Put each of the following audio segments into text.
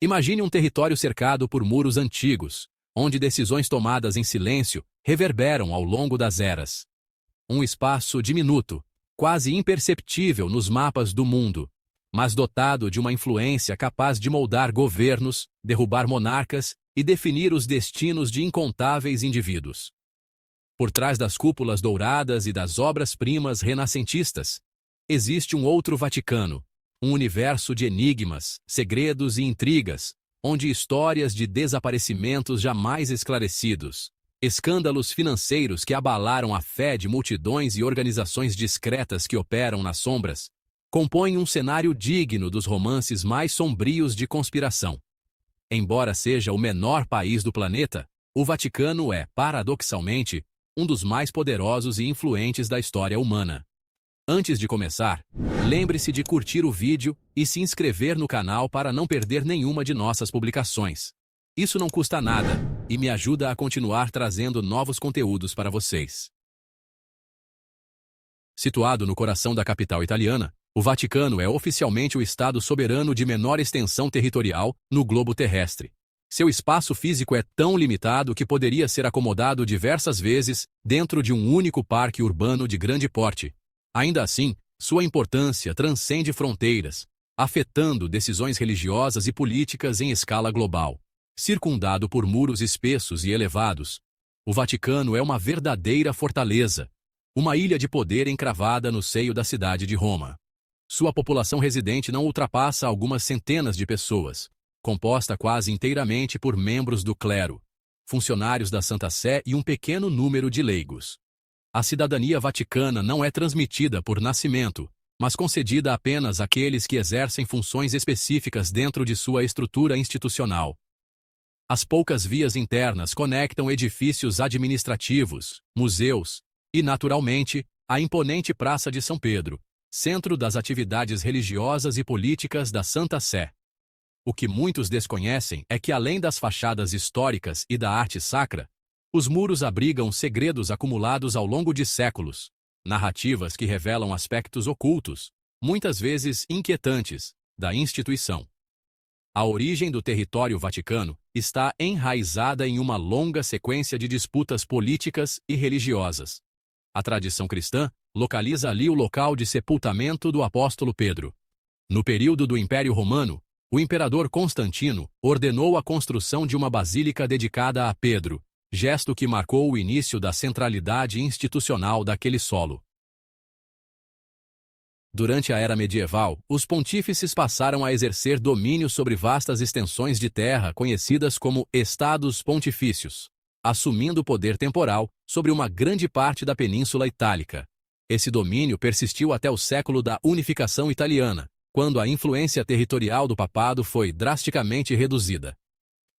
Imagine um território cercado por muros antigos, onde decisões tomadas em silêncio reverberam ao longo das eras. Um espaço diminuto, quase imperceptível nos mapas do mundo, mas dotado de uma influência capaz de moldar governos, derrubar monarcas e definir os destinos de incontáveis indivíduos. Por trás das cúpulas douradas e das obras-primas renascentistas, existe um outro Vaticano, um universo de enigmas, segredos e intrigas, onde histórias de desaparecimentos jamais esclarecidos, escândalos financeiros que abalaram a fé de multidões e organizações discretas que operam nas sombras, compõem um cenário digno dos romances mais sombrios de conspiração. Embora seja o menor país do planeta, o Vaticano é, paradoxalmente, um dos mais poderosos e influentes da história humana. Antes de começar, lembre-se de curtir o vídeo e se inscrever no canal para não perder nenhuma de nossas publicações. Isso não custa nada e me ajuda a continuar trazendo novos conteúdos para vocês. Situado no coração da capital italiana, o Vaticano é oficialmente o estado soberano de menor extensão territorial no globo terrestre. Seu espaço físico é tão limitado que poderia ser acomodado diversas vezes dentro de um único parque urbano de grande porte. Ainda assim, sua importância transcende fronteiras, afetando decisões religiosas e políticas em escala global. Circundado por muros espessos e elevados, o Vaticano é uma verdadeira fortaleza, uma ilha de poder encravada no seio da cidade de Roma. Sua população residente não ultrapassa algumas centenas de pessoas, composta quase inteiramente por membros do clero, funcionários da Santa Sé e um pequeno número de leigos. A cidadania vaticana não é transmitida por nascimento, mas concedida apenas àqueles que exercem funções específicas dentro de sua estrutura institucional. As poucas vias internas conectam edifícios administrativos, museus e, naturalmente, a imponente Praça de São Pedro, centro das atividades religiosas e políticas da Santa Sé. O que muitos desconhecem é que, além das fachadas históricas e da arte sacra, os muros abrigam segredos acumulados ao longo de séculos, narrativas que revelam aspectos ocultos, muitas vezes inquietantes, da instituição. A origem do território vaticano está enraizada em uma longa sequência de disputas políticas e religiosas. A tradição cristã localiza ali o local de sepultamento do apóstolo Pedro. No período do Império Romano, o imperador Constantino ordenou a construção de uma basílica dedicada a Pedro, gesto que marcou o início da centralidade institucional daquele solo. Durante a Era Medieval, os pontífices passaram a exercer domínio sobre vastas extensões de terra conhecidas como Estados Pontifícios, assumindo poder temporal sobre uma grande parte da Península Itálica. Esse domínio persistiu até o século da unificação italiana, quando a influência territorial do papado foi drasticamente reduzida.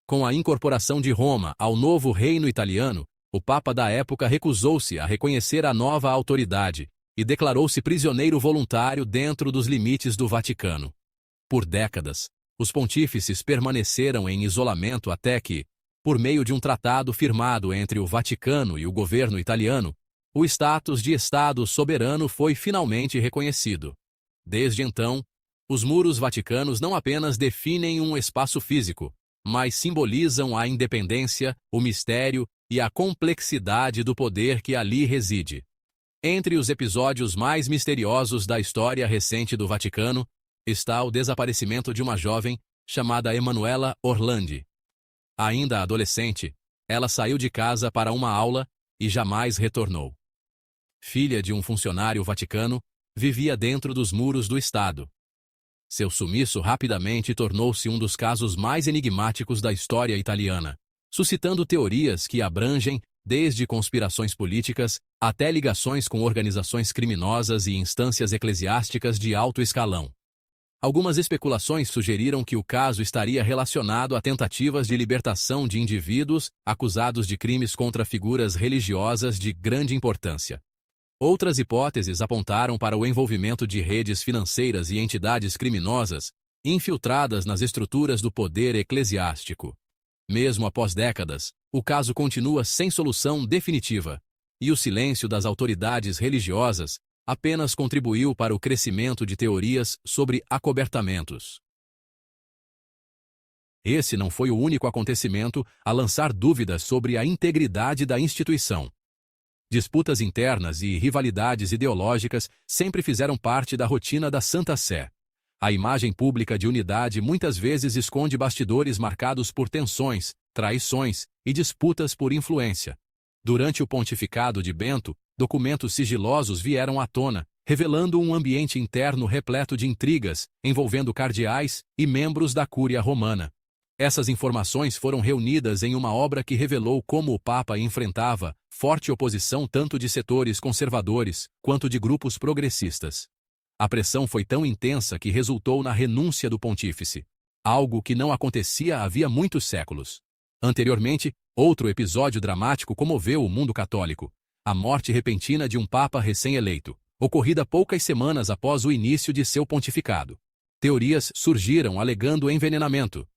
Com a incorporação de Roma ao novo reino italiano, o Papa da época recusou-se a reconhecer a nova autoridade e declarou-se prisioneiro voluntário dentro dos limites do Vaticano. Por décadas, os pontífices permaneceram em isolamento até que, por meio de um tratado firmado entre o Vaticano e o governo italiano, o status de Estado soberano foi finalmente reconhecido. Desde então, os muros vaticanos não apenas definem um espaço físico, mas simbolizam a independência, o mistério e a complexidade do poder que ali reside. Entre os episódios mais misteriosos da história recente do Vaticano, está o desaparecimento de uma jovem chamada Emanuela Orlandi. Ainda adolescente, ela saiu de casa para uma aula e jamais retornou. Filha de um funcionário vaticano, vivia dentro dos muros do Estado. Seu sumiço rapidamente tornou-se um dos casos mais enigmáticos da história italiana, suscitando teorias que abrangem desde conspirações políticas até ligações com organizações criminosas e instâncias eclesiásticas de alto escalão. Algumas especulações sugeriram que o caso estaria relacionado a tentativas de libertação de indivíduos acusados de crimes contra figuras religiosas de grande importância. Outras hipóteses apontaram para o envolvimento de redes financeiras e entidades criminosas infiltradas nas estruturas do poder eclesiástico. Mesmo após décadas, o caso continua sem solução definitiva, e o silêncio das autoridades religiosas apenas contribuiu para o crescimento de teorias sobre acobertamentos. esse não foi o único acontecimento a lançar dúvidas sobre a integridade da instituição. Disputas internas e rivalidades ideológicas sempre fizeram parte da rotina da Santa Sé. A imagem pública de unidade muitas vezes esconde bastidores marcados por tensões, traições e disputas por influência. Durante o pontificado de Bento, documentos sigilosos vieram à tona, revelando um ambiente interno repleto de intrigas, envolvendo cardeais e membros da Cúria Romana. Essas informações foram reunidas em uma obra que revelou como o Papa enfrentava forte oposição tanto de setores conservadores quanto de grupos progressistas. A pressão foi tão intensa que resultou na renúncia do pontífice, algo que não acontecia havia muitos séculos. Anteriormente, outro episódio dramático comoveu o mundo católico: a morte repentina de um papa recém-eleito, ocorrida poucas semanas após o início de seu pontificado. Teorias surgiram alegando envenenamento,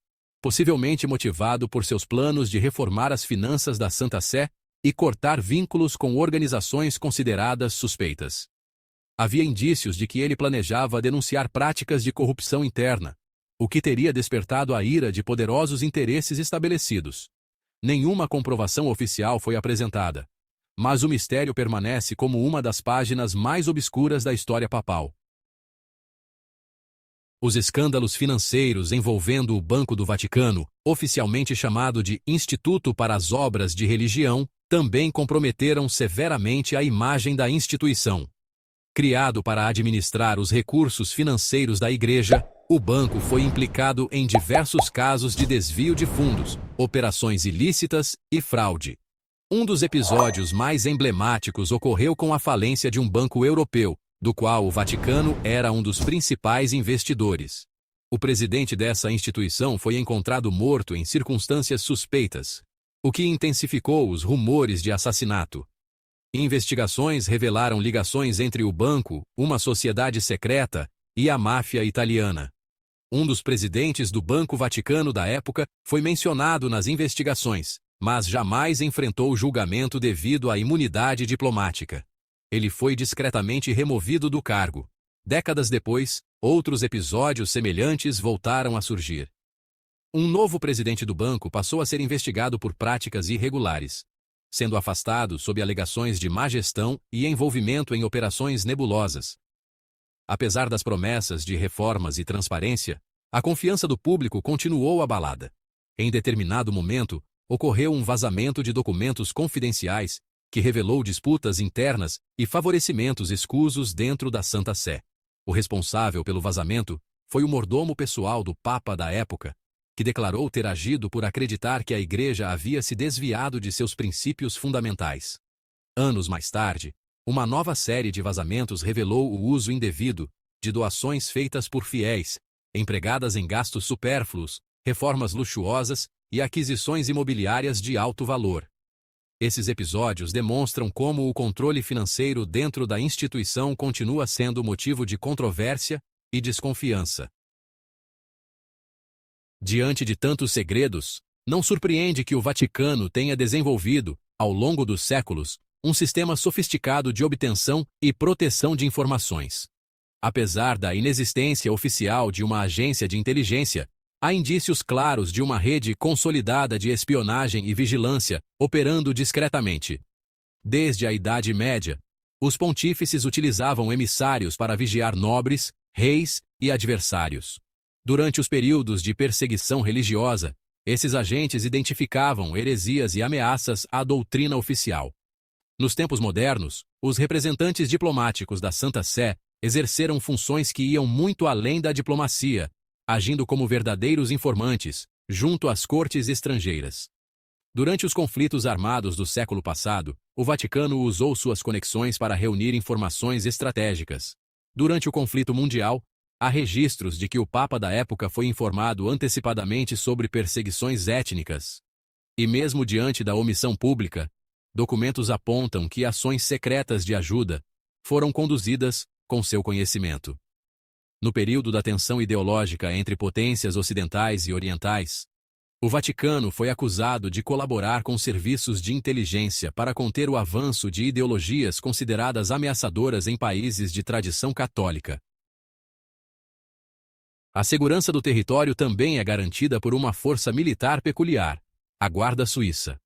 possivelmente motivado por seus planos de reformar as finanças da Santa Sé e cortar vínculos com organizações consideradas suspeitas. Havia indícios de que ele planejava denunciar práticas de corrupção interna, o que teria despertado a ira de poderosos interesses estabelecidos. Nenhuma comprovação oficial foi apresentada, mas o mistério permanece como uma das páginas mais obscuras da história papal. Os escândalos financeiros envolvendo o Banco do Vaticano, oficialmente chamado de Instituto para as Obras de Religião, também comprometeram severamente a imagem da instituição. Criado para administrar os recursos financeiros da Igreja, o banco foi implicado em diversos casos de desvio de fundos, operações ilícitas e fraude. Um dos episódios mais emblemáticos ocorreu com a falência de um banco europeu, do qual o Vaticano era um dos principais investidores. O presidente dessa instituição foi encontrado morto em circunstâncias suspeitas, o que intensificou os rumores de assassinato. Investigações revelaram ligações entre o banco, uma sociedade secreta, e a máfia italiana. Um dos presidentes do Banco Vaticano da época foi mencionado nas investigações, mas jamais enfrentou julgamento devido à imunidade diplomática. Ele foi discretamente removido do cargo. Décadas depois, outros episódios semelhantes voltaram a surgir. Um novo presidente do banco passou a ser investigado por práticas irregulares, sendo afastado sob alegações de má gestão e envolvimento em operações nebulosas. Apesar das promessas de reformas e transparência, a confiança do público continuou abalada. Em determinado momento, ocorreu um vazamento de documentos confidenciais que revelou disputas internas e favorecimentos escusos dentro da Santa Sé. O responsável pelo vazamento foi o mordomo pessoal do Papa da época, que declarou ter agido por acreditar que a Igreja havia se desviado de seus princípios fundamentais. Anos mais tarde, uma nova série de vazamentos revelou o uso indevido de doações feitas por fiéis, empregadas em gastos supérfluos, reformas luxuosas e aquisições imobiliárias de alto valor. Esses episódios demonstram como o controle financeiro dentro da instituição continua sendo motivo de controvérsia e desconfiança. Diante de tantos segredos, não surpreende que o Vaticano tenha desenvolvido, ao longo dos séculos, um sistema sofisticado de obtenção e proteção de informações. Apesar da inexistência oficial de uma agência de inteligência, há indícios claros de uma rede consolidada de espionagem e vigilância operando discretamente. Desde a Idade Média, os pontífices utilizavam emissários para vigiar nobres, reis e adversários. Durante os períodos de perseguição religiosa, esses agentes identificavam heresias e ameaças à doutrina oficial. Nos tempos modernos, os representantes diplomáticos da Santa Sé exerceram funções que iam muito além da diplomacia, agindo como verdadeiros informantes, junto às cortes estrangeiras. Durante os conflitos armados do século passado, o Vaticano usou suas conexões para reunir informações estratégicas. Durante o conflito mundial, há registros de que o Papa da época foi informado antecipadamente sobre perseguições étnicas. E mesmo diante da omissão pública, documentos apontam que ações secretas de ajuda foram conduzidas com seu conhecimento. No período da tensão ideológica entre potências ocidentais e orientais, o Vaticano foi acusado de colaborar com serviços de inteligência para conter o avanço de ideologias consideradas ameaçadoras em países de tradição católica. A segurança do território também é garantida por uma força militar peculiar, a Guarda Suíça.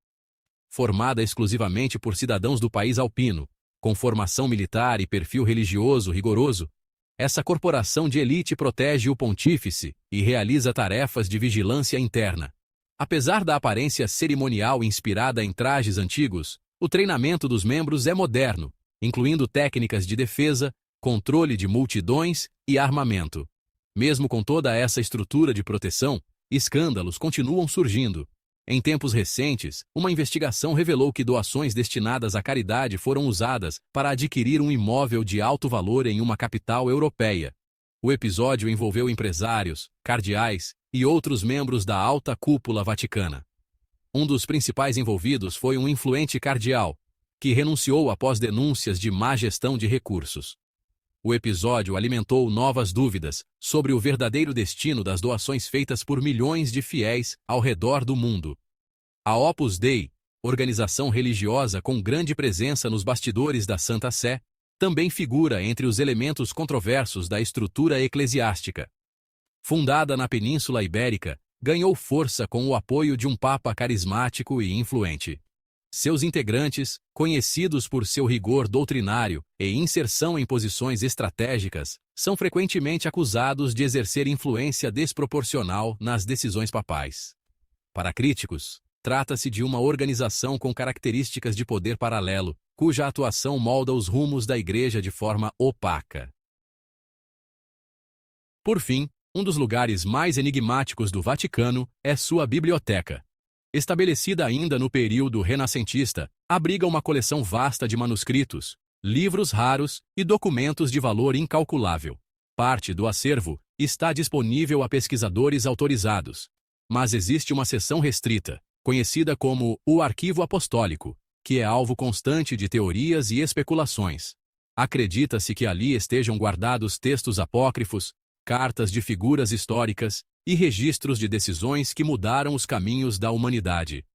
Formada exclusivamente por cidadãos do país alpino, com formação militar e perfil religioso rigoroso, essa corporação de elite protege o pontífice e realiza tarefas de vigilância interna. Apesar da aparência cerimonial inspirada em trajes antigos, o treinamento dos membros é moderno, incluindo técnicas de defesa, controle de multidões e armamento. Mesmo com toda essa estrutura de proteção, escândalos continuam surgindo. Em tempos recentes, uma investigação revelou que doações destinadas à caridade foram usadas para adquirir um imóvel de alto valor em uma capital europeia. O episódio envolveu empresários, cardeais e outros membros da alta cúpula vaticana. Um dos principais envolvidos foi um influente cardeal, que renunciou após denúncias de má gestão de recursos. O episódio alimentou novas dúvidas sobre o verdadeiro destino das doações feitas por milhões de fiéis ao redor do mundo. A Opus Dei, organização religiosa com grande presença nos bastidores da Santa Sé, também figura entre os elementos controversos da estrutura eclesiástica. Fundada na Península Ibérica, ganhou força com o apoio de um papa carismático e influente. Seus integrantes, conhecidos por seu rigor doutrinário e inserção em posições estratégicas, são frequentemente acusados de exercer influência desproporcional nas decisões papais. Para críticos, trata-se de uma organização com características de poder paralelo, cuja atuação molda os rumos da Igreja de forma opaca. Por fim, um dos lugares mais enigmáticos do Vaticano é sua biblioteca. Estabelecida ainda no período renascentista, abriga uma coleção vasta de manuscritos, livros raros e documentos de valor incalculável. Parte do acervo está disponível a pesquisadores autorizados. Mas existe uma seção restrita, conhecida como o Arquivo Apostólico, que é alvo constante de teorias e especulações. Acredita-se que ali estejam guardados textos apócrifos, cartas de figuras históricas e registros de decisões que mudaram os caminhos da humanidade.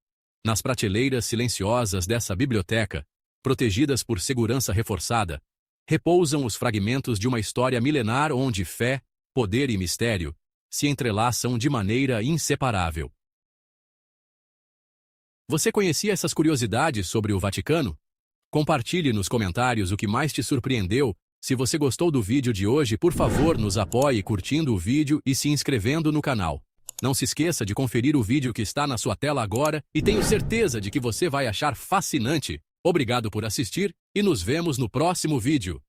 Nas prateleiras silenciosas dessa biblioteca, protegidas por segurança reforçada, repousam os fragmentos de uma história milenar onde fé, poder e mistério se entrelaçam de maneira inseparável. Você conhecia essas curiosidades sobre o Vaticano? Compartilhe nos comentários o que mais te surpreendeu. Se você gostou do vídeo de hoje, por favor, nos apoie curtindo o vídeo e se inscrevendo no canal. Não se esqueça de conferir o vídeo que está na sua tela agora e tenho certeza de que você vai achar fascinante. Obrigado por assistir e nos vemos no próximo vídeo.